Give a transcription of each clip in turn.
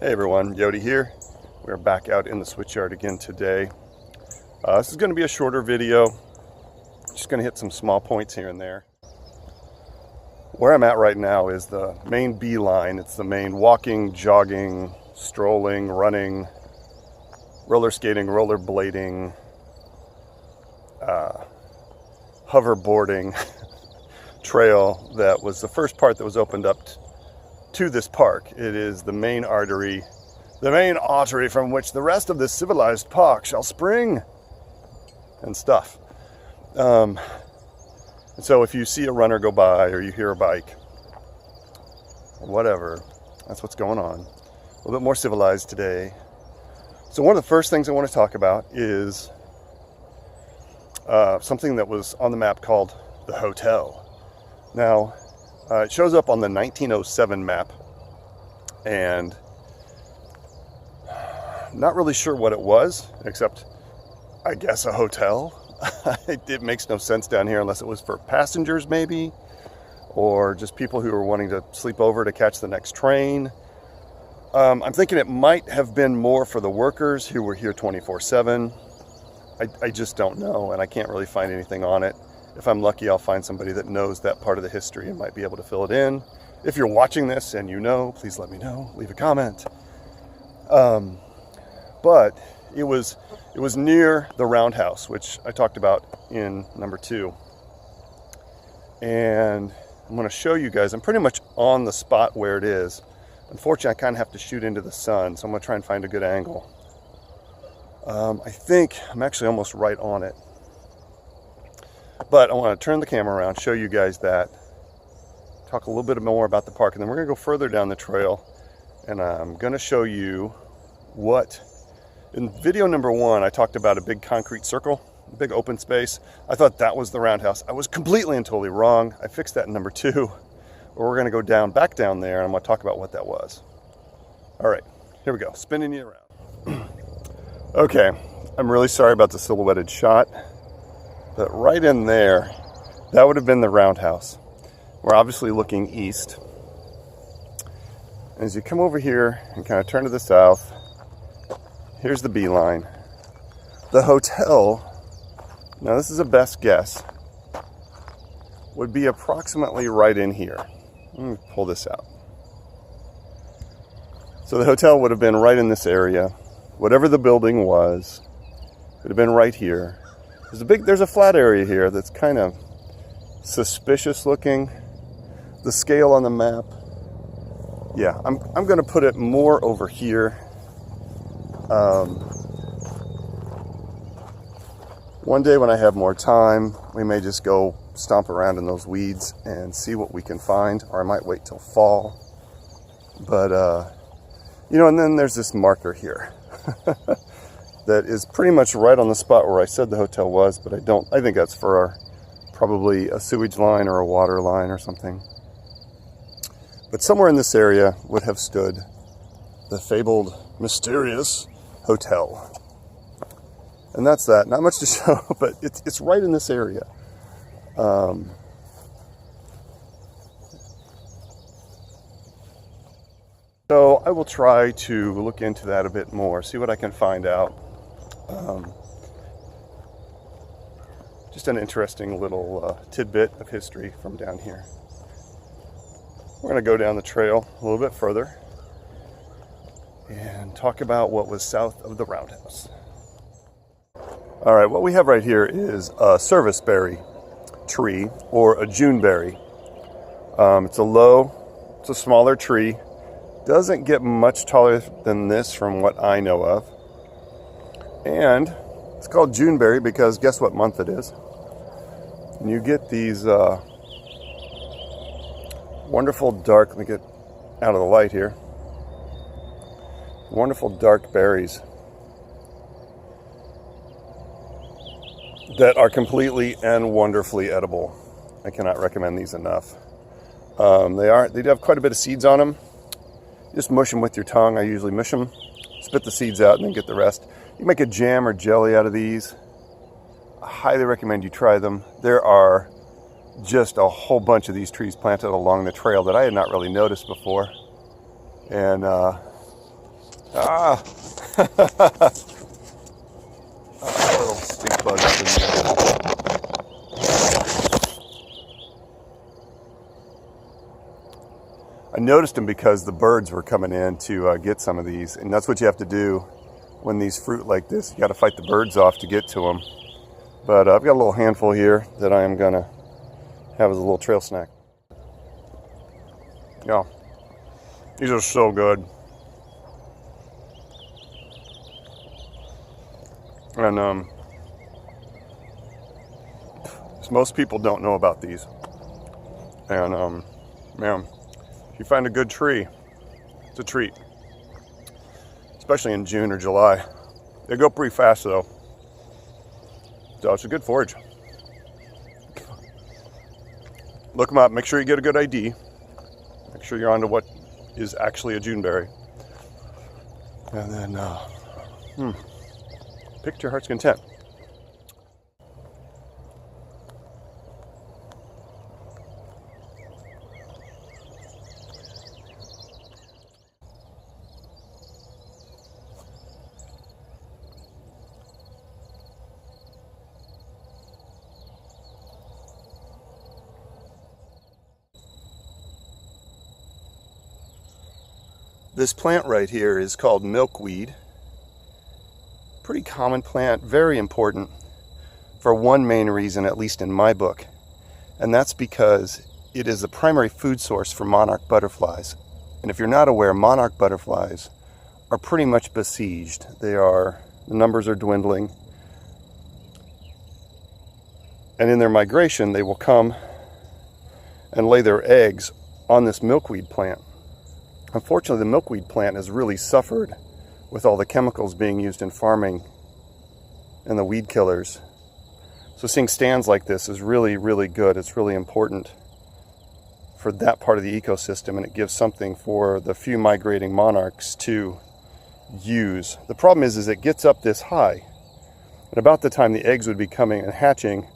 Hey everyone, Yodi here. We're back out in the Switchyard again today. This is going to be a shorter video. Just going to hit some small points here and there. Where I'm at right now is the main beeline. It's the main walking, jogging, strolling, running, roller skating, roller blading, hoverboarding trail that was the first part that was opened up to this park. It is the main artery from which the rest of this civilized park shall spring and stuff. And so if you see a runner go by or you hear a bike or whatever, that's what's going on. A little bit more civilized today. So one of the first things I want to talk about is something that was on the map called the hotel. Now, it shows up on the 1907 map, and not really sure what it was, except I guess a hotel. It makes no sense down here unless it was for passengers maybe, or just people who were wanting to sleep over to catch the next train. I'm thinking it might have been more for the workers who were here 24/7. I just don't know, and I can't really find anything on it. If I'm lucky, I'll find somebody that knows that part of the history and might be able to fill it in. If you're watching this and you know, please let me know. Leave a comment. But it was near the roundhouse, which I talked about in number 2. And I'm going to show you guys. I'm pretty much on the spot where it is. Unfortunately, I kind of have to shoot into the sun, so I'm going to try and find a good angle. I think I'm actually almost right on it. But I want to turn the camera around, show you guys that, talk a little bit more about the park, and then we're going to go further down the trail, and I'm going to show you what, in video number 1, I talked about a big concrete circle, a big open space. I thought that was the roundhouse. I was completely and totally wrong. I fixed that in number 2, but we're going to go back down there, and I'm going to talk about what that was. All right, here we go, spinning you around. Okay, I'm really sorry about the silhouetted shot. But right in there, that would have been the roundhouse. We're obviously looking east. As you come over here and kind of turn to the south, here's the beeline. The hotel, now this is a best guess, would be approximately right in here. Let me pull this out. So the hotel would have been right in this area. Whatever the building was, it would have been right here. There's a flat area here that's kind of suspicious looking. The scale on the map, yeah, I'm going to put it more over here. One day when I have more time, we may just go stomp around in those weeds and see what we can find, or I might wait till fall. But, you know, and then there's this marker here. That is pretty much right on the spot where I said the hotel was, but I think that's for probably a sewage line or a water line or something. But somewhere in this area would have stood the fabled, mysterious hotel. And that's that. Not much to show, but it's right in this area. So I will try to look into that a bit more, see what I can find out. Just an interesting little tidbit of history from down here. We're going to go down the trail a little bit further and talk about what was south of the roundhouse. All right, what we have right here is a serviceberry tree, or a Juneberry. It's a smaller tree. Doesn't get much taller than this from what I know of. And it's called Juneberry because guess what month it is? And you get these wonderful dark, let me get out of the light here, wonderful dark berries that are completely and wonderfully edible. I cannot recommend these enough. They do have quite a bit of seeds on them. Just mush them with your tongue. I usually mush them, spit the seeds out, and then get the rest. You make a jam or jelly out of these. I highly recommend you try them. There are just a whole bunch of these trees planted along the trail that I had not really noticed before. And Ah! Little stink bug up in there. I noticed them because the birds were coming in to get some of these, and that's what you have to do when these fruit like this. You got to fight the birds off to get to them. But I've got a little handful here that I am gonna have as a little trail snack. Yeah, these are so good. And most people don't know about these. And man, if you find a good tree, it's a treat. Especially in June or July. They go pretty fast though. So it's a good forage. Look them up, make sure you get a good ID. Make sure you're onto what is actually a Juneberry. And then, pick to your heart's content. This plant right here is called milkweed. Pretty common plant, very important for one main reason, at least in my book, and that's because it is the primary food source for monarch butterflies. And if you're not aware, monarch butterflies are pretty much besieged. The numbers are dwindling, and in their migration they will come and lay their eggs on this milkweed plant. Unfortunately, the milkweed plant has really suffered with all the chemicals being used in farming and the weed killers. So seeing stands like this is really, really good. It's really important for that part of the ecosystem, and it gives something for the few migrating monarchs to use. The problem is it gets up this high, and about the time the eggs would be coming and hatching,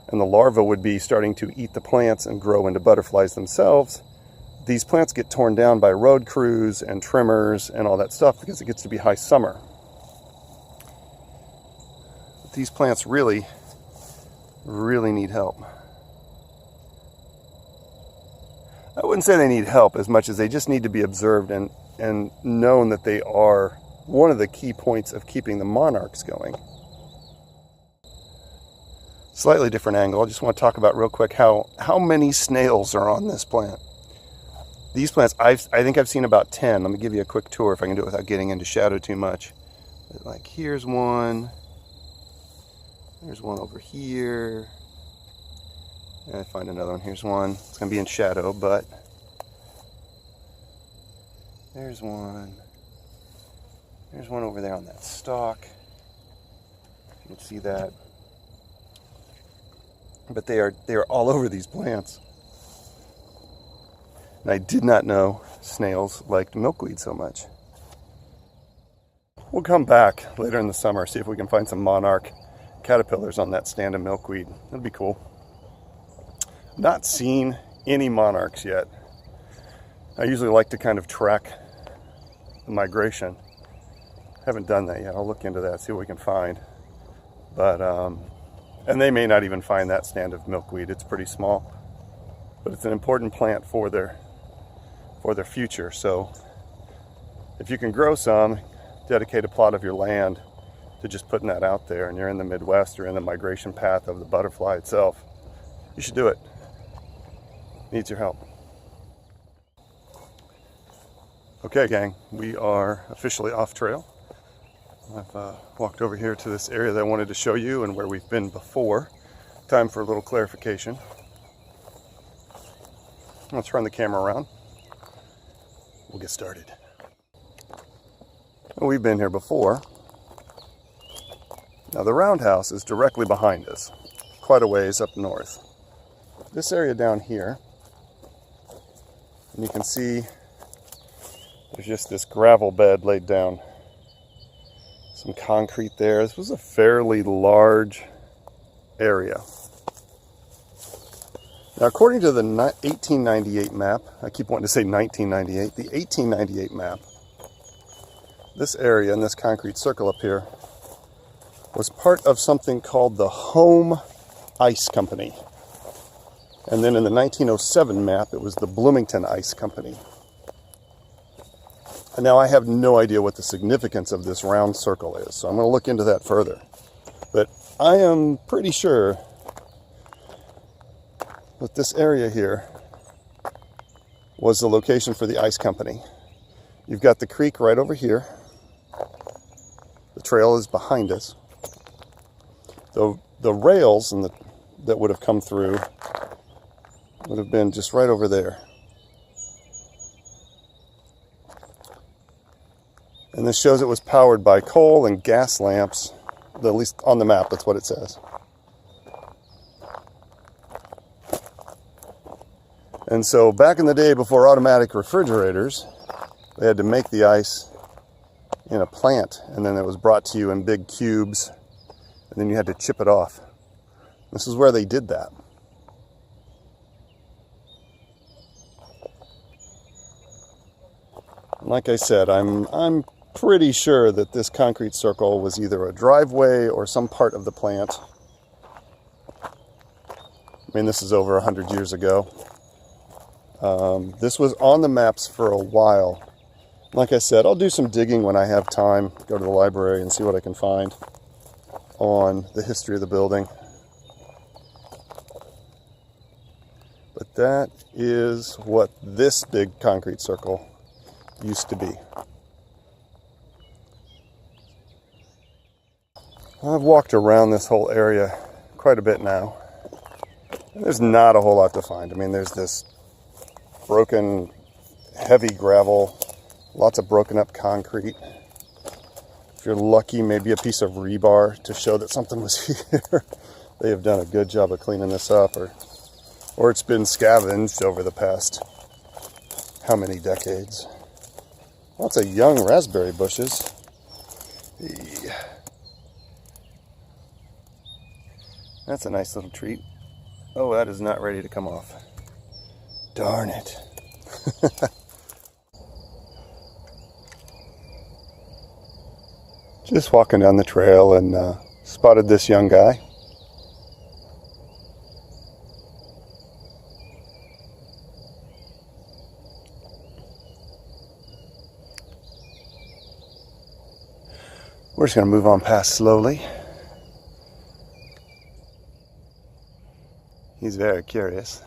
and the larvae would be starting to eat the plants and grow into butterflies themselves, these plants get torn down by road crews and trimmers and all that stuff because it gets to be high summer. But these plants really, really need help. I wouldn't say they need help as much as they just need to be observed and known that they are one of the key points of keeping the monarchs going. Slightly different angle. I just want to talk about real quick how many snails are on this plant. These plants, I think I've seen about 10. Let me give you a quick tour if I can do it without getting into shadow too much. Like here's one. There's one over here. And I find another one. Here's one. It's going to be in shadow, but there's one. There's one over there on that stalk. You can see that. But they are all over these plants. And I did not know snails liked milkweed so much. We'll come back later in the summer, see if we can find some monarch caterpillars on that stand of milkweed. That'd be cool. Not seen any monarchs yet. I usually like to kind of track the migration. Haven't done that yet. I'll look into that, see what we can find. But, and they may not even find that stand of milkweed. It's pretty small. But it's an important plant for their future. So if you can grow some, dedicate a plot of your land to just putting that out there, and you're in the Midwest or in the migration path of the butterfly itself, you should do it. Needs your help. Okay, gang, we are officially off trail. I've walked over here to this area that I wanted to show you and where we've been before. Time for a little clarification. I'll turn the camera around. We'll get started. We've been here before. Now the roundhouse is directly behind us, quite a ways up north. This area down here, and you can see there's just this gravel bed laid down. Some concrete there. This was a fairly large area. Now, according to the 1898 map, I keep wanting to say 1998, the 1898 map, this area and this concrete circle up here was part of something called the Home Ice Company. And then in the 1907 map, it was the Bloomington Ice Company. And now I have no idea what the significance of this round circle is, so I'm going to look into that further. But I am pretty sure that this area here was the location for the ice company. You've got the creek right over here. The trail is behind us. The rails that would have come through would have been just right over there. And this shows it was powered by coal and gas lamps, at least on the map, that's what it says. And so back in the day before automatic refrigerators, they had to make the ice in a plant, and then it was brought to you in big cubes, and then you had to chip it off. This is where they did that. Like I said, I'm pretty sure that this concrete circle was either a driveway or some part of the plant. I mean, this is over 100 years ago. This was on the maps for a while. Like I said, I'll do some digging when I have time, go to the library and see what I can find on the history of the building. But that is what this big concrete circle used to be. I've walked around this whole area quite a bit now. And there's not a whole lot to find. I mean, there's this broken, heavy gravel, lots of broken up concrete. If you're lucky, maybe a piece of rebar to show that something was here. They have done a good job of cleaning this up, or it's been scavenged over the past how many decades. Lots of young raspberry bushes. That's a nice little treat. Oh, that is not ready to come off. Darn it. Just walking down the trail and spotted this young guy. We're just going to move on past slowly. He's very curious.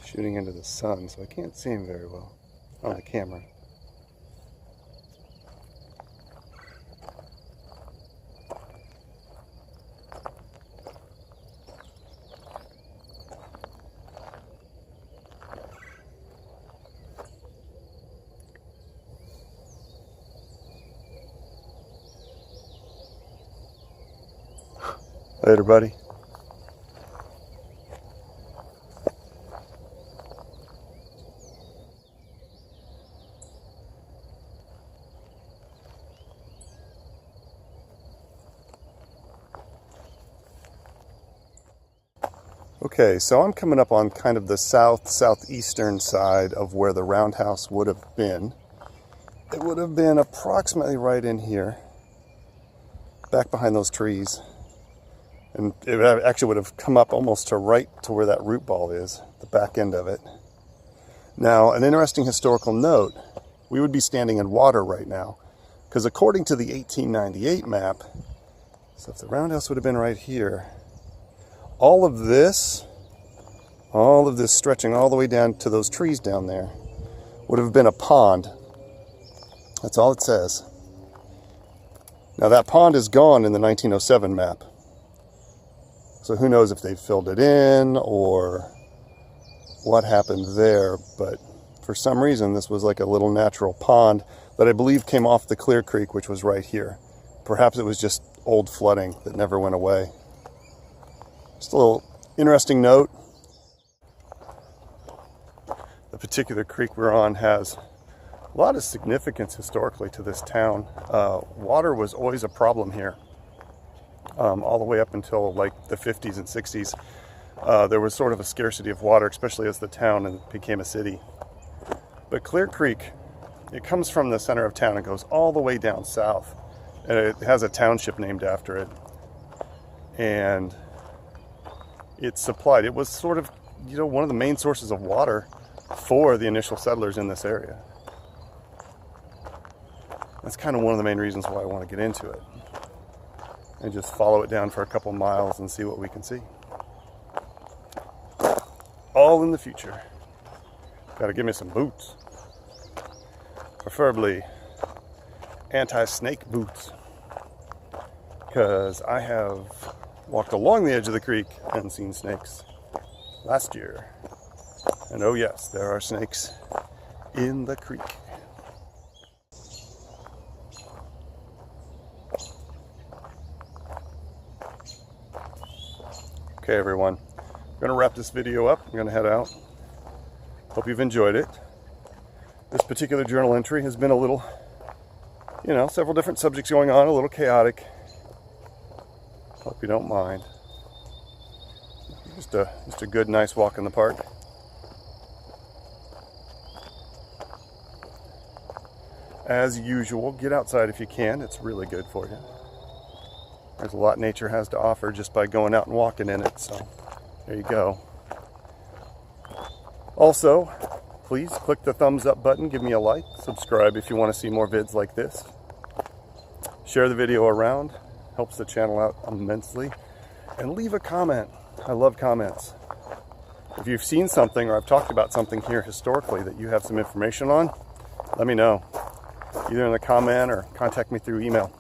Shooting into the sun, so I can't see him very well on the camera. Later, buddy. Okay, so I'm coming up on kind of the southeastern side of where the roundhouse would have been. It would have been approximately right in here, back behind those trees. And it actually would have come up almost to right to where that root ball is, the back end of it. Now, an interesting historical note, we would be standing in water right now, because according to the 1898 map, so if the roundhouse would have been right here, all of this stretching all the way down to those trees down there would have been a pond. That's all it says. Now that pond is gone in the 1907 map. So who knows if they filled it in or what happened there, but for some reason this was like a little natural pond that I believe came off the Clear Creek, which was right here. Perhaps it was just old flooding that never went away. Just a little interesting note. The particular creek we're on has a lot of significance historically to this town. Water was always a problem here. all the way up until like the 50s and 60s. There was sort of a scarcity of water, especially as the town became a city. But Clear Creek, it comes from the center of town and goes all the way down south. And it has a township named after it. And it's supplied. It was sort of, you know, one of the main sources of water for the initial settlers in this area. That's kind of one of the main reasons why I want to get into it. And just follow it down for a couple miles and see what we can see. All in the future. Gotta give me some boots. Preferably anti-snake boots. Because I have walked along the edge of the creek and seen snakes last year. And oh yes, there are snakes in the creek. Okay everyone, I'm gonna wrap this video up. I'm gonna head out. Hope you've enjoyed it. This particular journal entry has been a little, you know, several different subjects going on, a little chaotic. Hope you don't mind. Just a good, nice walk in the park. As usual, get outside if you can. It's really good for you. There's a lot nature has to offer just by going out and walking in it, so there you go. Also, please click the thumbs up button, give me a like, subscribe if you want to see more vids like this. Share the video around, helps the channel out immensely. And leave a comment. I love comments. If you've seen something or I've talked about something here historically that you have some information on, let me know. Either in the comment or contact me through email.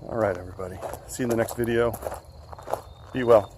All right, everybody. See you in the next video. Be well.